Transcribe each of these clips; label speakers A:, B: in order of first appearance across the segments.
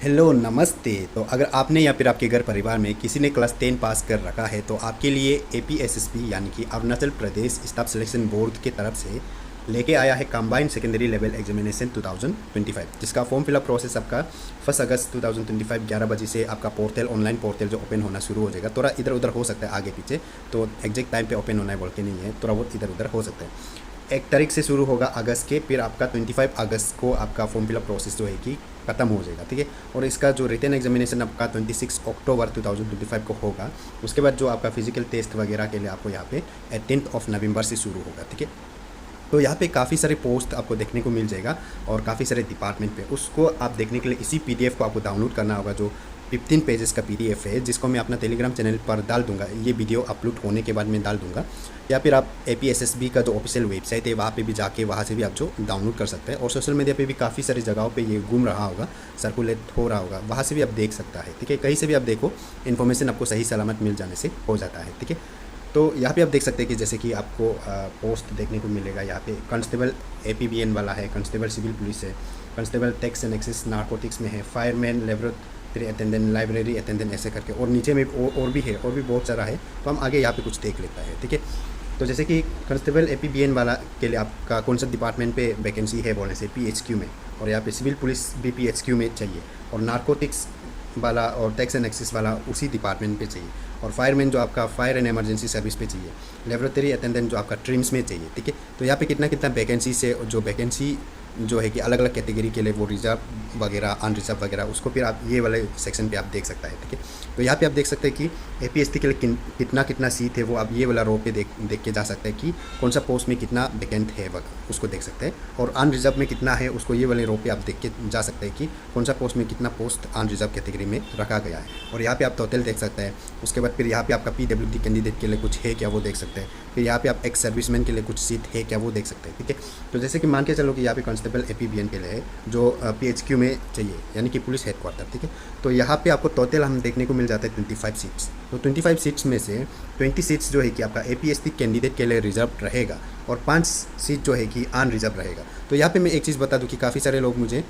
A: Hello नमस्ते। तो अगर आपने या फिर आपके घर परिवार में किसी ने क्लास 10 पास कर रखा है तो आपके लिए एपीएसएसबी यानी कि Arunachal Pradesh staff selection board की तरफ से लेके आया है कंबाइंड सेकेंडरी लेवल एग्जामिनेशन 2025, जिसका फॉर्म फिलअप प्रोसेस आपका 1 अगस्त 2025 11 बजे से आपका पोर्टल ऑनलाइन पोर्टल जो ओपन होना शुरू हो जाएगा। थोड़ा इधर उधर हो सकता है आगे पीछे, तो एग्जैक्ट टाइम पे ओपन होना है बोल के नहीं है, थोड़ा बहुत इधर उधर हो सकता है। 1 तारीख से शुरू होगा अगस्त के, फिर आपका 25 अगस्त को आपका फॉर्म फिलअप प्रोसेस जो है कि ख़त्म हो जाएगा, ठीक है। और इसका जो रिटन एग्जामिनेशन आपका 26 अक्टूबर 2025 को होगा। उसके बाद जो आपका फिजिकल टेस्ट वगैरह के लिए आपको यहाँ पे 18 नवंबर से शुरू होगा, ठीक है। तो यहाँ पे काफ़ी सारे पोस्ट आपको देखने को मिल जाएगा और काफ़ी सारे डिपार्टमेंट पे, उसको आप देखने के लिए इसी पीडीएफ को आपको डाउनलोड करना होगा, जो 15 पेजेस का पीडीएफ है, जिसको मैं अपना टेलीग्राम चैनल पर डाल दूंगा। ये वीडियो अपलोड होने के बाद मैं डाल दूंगा, या फिर आप एपीएसएसबी का जो ऑफिशियल वेबसाइट है वहाँ पे भी जाके वहाँ से भी आप जो डाउनलोड कर सकते हैं। और सोशल मीडिया पे भी काफ़ी सारी जगहों पे ये घूम रहा होगा, सर्कुलेट हो रहा होगा, वहाँ से भी आप देख सकता है, ठीक है। कहीं से भी आप देखो, इन्फॉर्मेशन आपको सही सलामत मिल जाने से हो जाता है, ठीक है। तो यहाँ पे आप देख सकते हैं कि जैसे कि आपको पोस्ट देखने को मिलेगा। यहाँ पे कांस्टेबल एपीबीएन वाला है, कांस्टेबल सिविल पुलिस है, constable tax and excise narcotics में है, fireman, laboratory attendant, library attendant, ऐसे करके। और नीचे में और भी है, और भी बहुत सारा है, तो हम आगे यहाँ पे कुछ देख लेता है, ठीक है। तो जैसे कि कांस्टेबल एपीबीएन वाला के लिए आपका कौन सा डिपार्टमेंट पे वैकेंसी है बोलने से पीएचक्यू में, और यहाँ पे सिविल पुलिस भी पीएचक्यू में चाहिए, और नारकोटिक्स वाला और टैक्स एंड एक्सेस वाला उसी डिपार्टमेंट पे चाहिए, और फायरमैन जो आपका फायर एंड इमरजेंसी सर्विस पे चाहिए, लेबोरेटरी अटेंडेंट जो आपका ट्रिम्स में चाहिए, ठीक है। तो यहाँ पे कितना कितना वैकेंसी से जो वैकेंसी जो है कि अलग अलग कैटेगरी के लिए वो रिजर्व वगैरह अनरिजर्व वगैरह, उसको फिर आप ये वाले सेक्शन पे आप देख सकता है, ठीक है। तो यहाँ पे आप देख सकते हैं कि एपीएसटी के लिए कितना कितना सीट है, वो आप ये वाला रो पे देख के जा सकते हैं कि कौन सा पोस्ट में कितना वैकेंट है, उसको देख सकते हैं। और अनरिजर्व में कितना है, उसको ये वाले रो पे आप देख के जा सकते हैं कि कौन सा पोस्ट में कितना पोस्ट अनरिजर्व कैटेगरी में रखा गया है। और यहाँ पे आप टोटल देख सकते हैं। उसके बाद फिर यहाँ पे आपका पीडब्ल्यूडी कैंडिडेट के लिए कुछ है क्या, वो देख सकते हैं। फिर यहाँ पे आप एक्स सर्विसमैन के लिए कुछ सीट है क्या, वो देख सकते हैं, ठीक है। तो जैसे कि मान के चलो कि यहाँ पे कांस्टेबल एपीबीएन के लिए है, जो पीएचक्यू में चाहिए, यानी कि पुलिस हेडक्वार्टर, ठीक है। तो यहाँ पे आपको टोटल हम देखने को मिल जाता है 25 सीट्स। तो 25 सीट्स में से 20 सीट्स जो है कि आपका एपीएसटी कैंडिडेट के लिए रिजर्व रहेगा, और 5 सीट जो है कि अनरिजर्व रहेगा। तो यहाँ पे मैं एक चीज़ बता दूँ कि काफ़ी सारे लोग मुझे,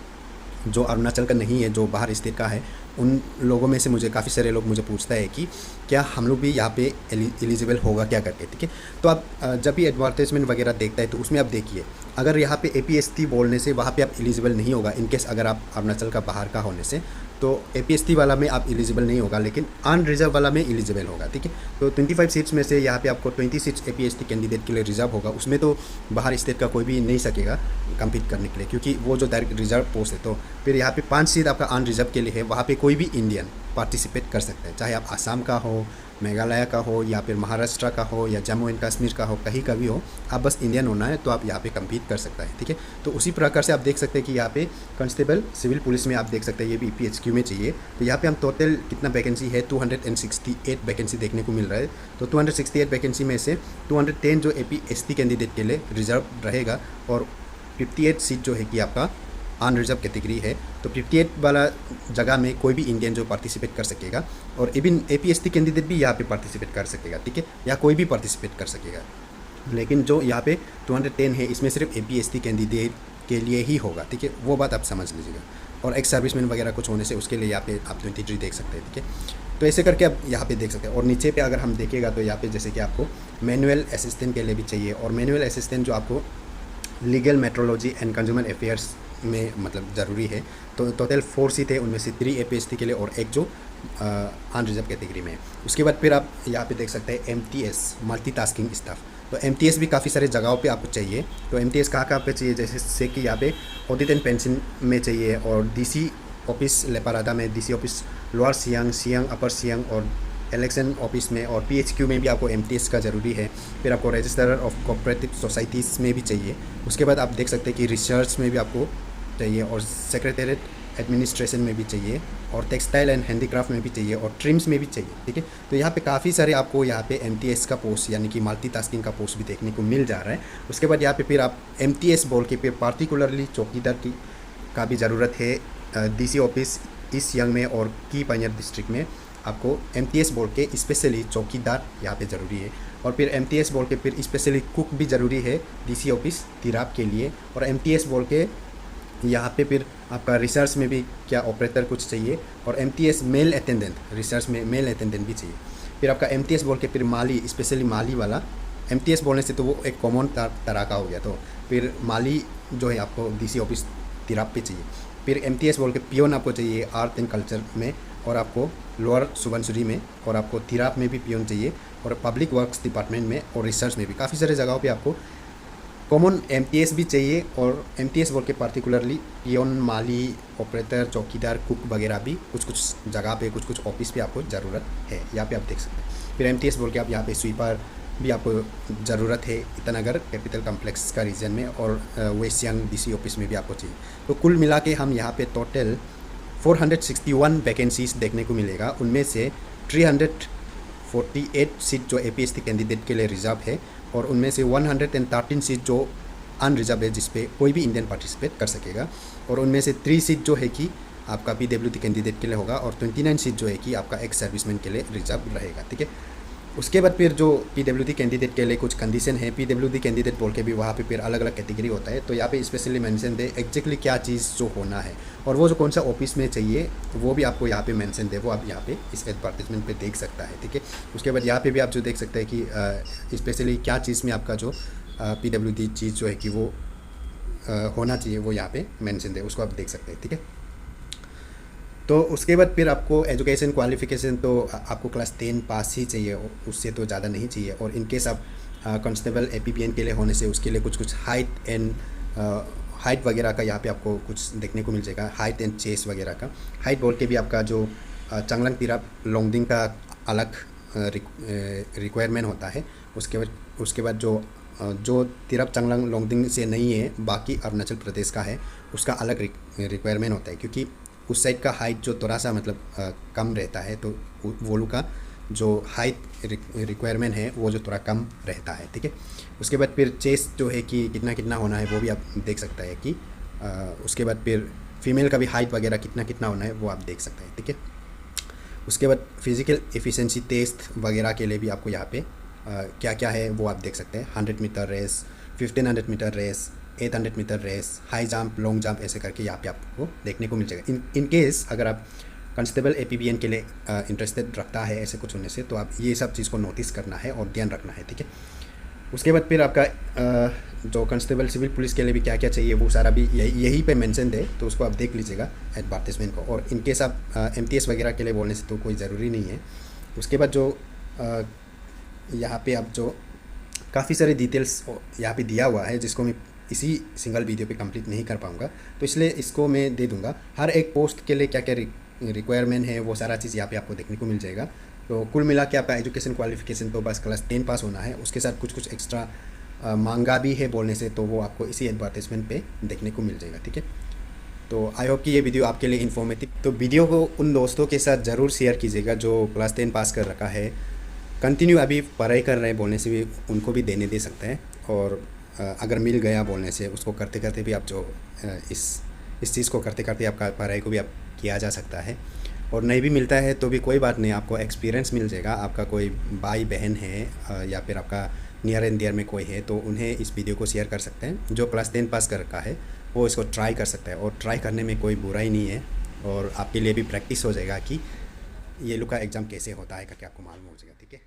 A: जो अरुणाचल का नहीं है, जो बाहर स्टेट का है, उन लोगों में से मुझे काफ़ी सारे लोग मुझे पूछता है कि क्या हम लोग भी यहाँ पे एलिजिबल होगा क्या करके, ठीक है। तो आप जब भी एडवर्टाइजमेंट वगैरह देखता है तो उसमें आप देखिए, अगर यहाँ पे एपीएसटी बोलने से वहाँ पे आप एलिजिबल नहीं होगा, इनकेस अगर आप अरुणाचल का बाहर का होने से, तो एपीएसटी वाला में आप एलिजिबल नहीं होगा, लेकिन अनरिजर्व वाला में एलिजिबल होगा, ठीक है। तो 25 सीट्स में से यहाँ पे आपको 20 सीट्स एपीएसटी कैंडिडेट के लिए रिजर्व होगा। उसमें तो बाहर स्टेट का कोई भी नहीं सकेगा कम्पीट करने के लिए, क्योंकि वो जो डायरेक्ट रिजर्व पोस्ट है। तो फिर यहाँ पे 5 सीट आपका अनरिजर्व के लिए है, वहाँ पे कोई भी इंडियन पार्टिसिपेट कर सकता है, चाहे आप आसाम का हो, मेघालय का हो, या फिर महाराष्ट्र का हो, या जम्मू एंड कश्मीर का हो, कहीं का भी हो, आप बस इंडियन होना है तो आप यहाँ पे कम्पीट कर सकता है, ठीक है। तो उसी प्रकार से आप देख सकते हैं कि यहाँ पे कांस्टेबल सिविल पुलिस में आप देख सकते हैं, ये भी पीएचक्यू में चाहिए। तो यहाँ पे हम टोटल कितना वैकेंसी है, 268 वैकेंसी देखने को मिल रहा है। तो 268 वैकेंसी में से 210 जो एपीएसटी कैंडिडेट के लिए रिजर्व रहेगा, और 58 सीट जो है कि आपका अनरिजर्व कैटेगरी है। तो 58 वाला जगह में कोई भी इंडियन जो पार्टिसिपेट कर सकेगा, और इवन एपीएसटी कैंडिडेट भी यहाँ पे पार्टिसिपेट कर सकेगा, ठीक है, या कोई भी पार्टिसिपेट कर सकेगा। लेकिन जो यहाँ पे 210 है, इसमें सिर्फ एपीएसटी कैंडिडेट के लिए ही होगा, ठीक है, वो बात आप समझ लीजिएगा। और एक्स सर्विसमैन वगैरह कुछ होने से उसके लिए यहाँ पे आप 23 देख सकते हैं, ठीक है। तो ऐसे करके आप यहाँ पे देख सकते हैं। और नीचे पे अगर हम देखेगा तो यहाँ पे जैसे कि आपको मैनुअल असिस्टेंट के लिए भी चाहिए, और मैनुअल असिस्टेंट जो आपको legal metrology and consumer affairs में मतलब ज़रूरी है। तो टोटल 4 सीट है, उनमें से 3 एपीएसटी के लिए और एक जो अनरिजर्व कैटेगरी में है। उसके बाद फिर आप यहाँ पे देख सकते हैं एमटीएस, मल्टीटास्किंग स्टाफ। तो एमटीएस भी काफ़ी सारे जगहों पे आपको चाहिए। तो एमटीएस कहाँ पे चाहिए, जैसे कि यहाँ पे ऑडिट एंड पेंशन में चाहिए, और डीसी ऑफिस लेपारादा में, DC office lower Siang, Siang upper Siang, और इलेक्शन ऑफिस में, और पीएचक्यू में भी आपको एमटीएस का ज़रूरी है। फिर आपको रजिस्ट्रार ऑफ कोऑपरेटिव सोसाइटीज़ में भी चाहिए। उसके बाद आप देख सकते हैं कि रिसर्च में भी आपको चाहिए, और सेक्रेटरीट एडमिनिस्ट्रेशन में भी चाहिए, और टेक्सटाइल एंड हैंडीक्राफ्ट में भी चाहिए, और ट्रिम्स में भी चाहिए, ठीक है। तो यहाँ पे काफ़ी सारे आपको यहाँ पे एमटीएस का पोस्ट यानी कि मल्टीटास्किंग का पोस्ट भी देखने को मिल जा रहा है। उसके बाद यहाँ पे फिर आप एमटीएस बोल के फिर पार्टिकुलरली चौकीदार की का भी ज़रूरत है डीसी ऑफिस ईस्ट सियांग में और की पानियर डिस्ट्रिक्ट में। आपको एमटीएस बोल के स्पेशली चौकीदार यहाँ पे ज़रूरी है, और फिर एमटीएस बोल के फिर स्पेशली कुक भी ज़रूरी है डीसी ऑफिस तिराप के लिए, और एमटीएस बोल के यहाँ पे फिर आपका रिसर्च में भी क्या ऑपरेटर कुछ चाहिए, और एमटीएस मेल अटेंडेंट, रिसर्च में मेल अटेंडेंट भी चाहिए। फिर आपका एमटीएस बोल के फिर माली, स्पेशली माली वाला, एमटीएस बोलने से तो वो एक कॉमन तरह का हो गया, तो फिर माली जो है आपको डीसी ऑफिस तिराप पे चाहिए। फिर एमटीएस बोल के पियोन आपको चाहिए आर्ट एंड कल्चर में, और आपको लोअर सुबनसिरी में, और आपको तिराप में भी पियोन चाहिए, और पब्लिक वर्क्स डिपार्टमेंट में और रिसर्च में भी काफ़ी सारे जगहों पे आपको कॉमन एमटीएस भी चाहिए। और एमटीएस बोल के पार्टिकुलरली पियोन, माली, ऑपरेटर, चौकीदार, कुक वगैरह भी कुछ कुछ जगह पे, कुछ कुछ ऑफिस पे आपको ज़रूरत है, यहाँ पे आप देख सकते हैं। फिर एमटीएस बोल के आप यहाँ पे स्वीपर भी आपको ज़रूरत है ईटानगर कैपिटल कम्प्लेक्स का रीजन में, और वेस्ट सियांग डीसी ऑफिस में भी आपको चाहिए। तो कुल मिला के हम यहाँ पे टोटल 461 वैकेंसीज देखने को मिलेगा। उनमें से 348 सीट जो एपीएससी कैंडिडेट के लिए रिजर्व है, और उनमें से 113 सीट जो अनरिजर्व है, जिस पे कोई भी इंडियन पार्टिसिपेट कर सकेगा, और उनमें से 3 सीट जो है कि आपका पीडब्ल्यूडी कैंडिडेट के लिए होगा, और 29 सीट जो है कि आपका एक्स सर्विसमैन के लिए रिजर्व रहेगा। ठीक है, उसके बाद फिर जो पीडब्ल्यूडी कैंडिडेट के लिए कुछ कंडीशन है, पीडब्ल्यूडी कैंडिडेट बोल के भी वहाँ पे फिर अलग अलग कैटेगरी होता है, तो यहाँ पे स्पेशली मेंशन दे एग्जैक्टली क्या चीज़ जो होना है, और वो जो कौन सा ऑफिस में चाहिए वो भी आपको यहाँ पे मेंशन दे, वो आप यहाँ पे इस एडवर्टाइजमेंट पे देख सकता है। ठीक है, उसके बाद यहाँ पे भी आप जो देख सकते हैं कि स्पेशली क्या चीज़ में आपका जो पीडब्ल्यूडी चीज़ जो है कि वो होना चाहिए, वो यहाँ पे मेंशन दे, उसको आप देख सकते हैं। ठीक है, तो उसके बाद फिर आपको एजुकेशन क्वालिफ़िकेशन तो आपको क्लास 10 पास ही चाहिए, उससे तो ज़्यादा नहीं चाहिए। और इन केस आप कांस्टेबल एपीपीएन के लिए होने से उसके लिए कुछ कुछ हाइट वगैरह का यहाँ पे आपको कुछ देखने को मिल जाएगा, हाइट एंड चेस्ट वगैरह का। हाइट बोल के भी आपका जो चांगलांग तिराप लॉन्गडिंग का अलग रिक्वायरमेंट होता है। उसके बाद जो तिराप चांगलांग लॉन्गडिंग से नहीं है, बाकी अरुणाचल प्रदेश का है, उसका अलग रिक्वायरमेंट होता है, क्योंकि उस साइड का हाइट जो थोड़ा सा मतलब कम रहता है, तो वो लोग का जो हाइट रिक्वायरमेंट है वो जो थोड़ा कम रहता है। ठीक है, उसके बाद फिर चेस्ट जो है कि कितना कितना होना है वो भी आप देख सकते हैं कि उसके बाद फिर फीमेल का भी हाइट वगैरह कितना कितना होना है वो आप देख सकते हैं। ठीक है, उसके बाद फिज़िकल एफिशिएंसी टेस्ट वगैरह के लिए भी आपको यहाँ पे क्या क्या है वो आप देख सकते हैं। 100 metre race, 1500 metre race, 800 metre race, high jump, long jump, ऐसे करके यहाँ पे आपको देखने को मिल जाएगा। इन केस अगर आप कांस्टेबल एपीपीएन के लिए इंटरेस्टेड रखता है ऐसे कुछ होने से, तो आप ये सब चीज़ को नोटिस करना है और ध्यान रखना है। ठीक है, उसके बाद फिर आपका जो कांस्टेबल सिविल पुलिस के लिए भी क्या क्या चाहिए वो सारा भी यही पे मेंशन है, तो उसको आप देख लीजिएगा एडवर्टाइजमेंट को। और इन केस आप एमटीएस वगैरह के लिए बोलने से तो कोई ज़रूरी नहीं है। उसके बाद जो यहाँ पे आप जो काफ़ी सारे डिटेल्स यहाँ पे दिया हुआ है, जिसको मैं इसी सिंगल वीडियो पे कंप्लीट नहीं कर पाऊँगा, तो इसलिए इसको मैं दे दूँगा। हर एक पोस्ट के लिए क्या क्या रिक्वायरमेंट है वो सारा चीज़ यहाँ पे आपको देखने को मिल जाएगा। तो कुल मिला के आपका एजुकेशन क्वालिफिकेशन तो बस क्लास 10 पास होना है, उसके साथ कुछ कुछ एक्स्ट्रा मांगा भी है बोलने से, तो वो आपको इसी एडवर्टाइजमेंट पे देखने को मिल जाएगा। ठीक है, तो आई होप कि ये वीडियो आपके लिए इन्फॉर्मेटिव, तो वीडियो को उन दोस्तों के साथ ज़रूर शेयर कीजिएगा जो क्लास 10 पास कर रखा है, कंटिन्यू अभी पढ़ाई कर रहे हैं बोलने से भी उनको भी देने दे सकते हैं, और अगर मिल गया बोलने से उसको करते करते भी आप जो इस चीज़ को करते करते आपका पढ़ाई को भी आप किया जा सकता है। और नहीं भी मिलता है तो भी कोई बात नहीं, आपको एक्सपीरियंस मिल जाएगा। आपका कोई भाई बहन है या फिर आपका नियर एंड डियर में कोई है, तो उन्हें इस वीडियो को शेयर कर सकते हैं। जो क्लास 10 पास कर रखा है वो इसको ट्राई कर सकता है, और ट्राई करने में कोई बुराई नहीं है, और आपके लिए भी प्रैक्टिस हो जाएगा कि ये लोग का एग्ज़ाम कैसे होता है करके आपको मालूम हो जाएगा। ठीक है।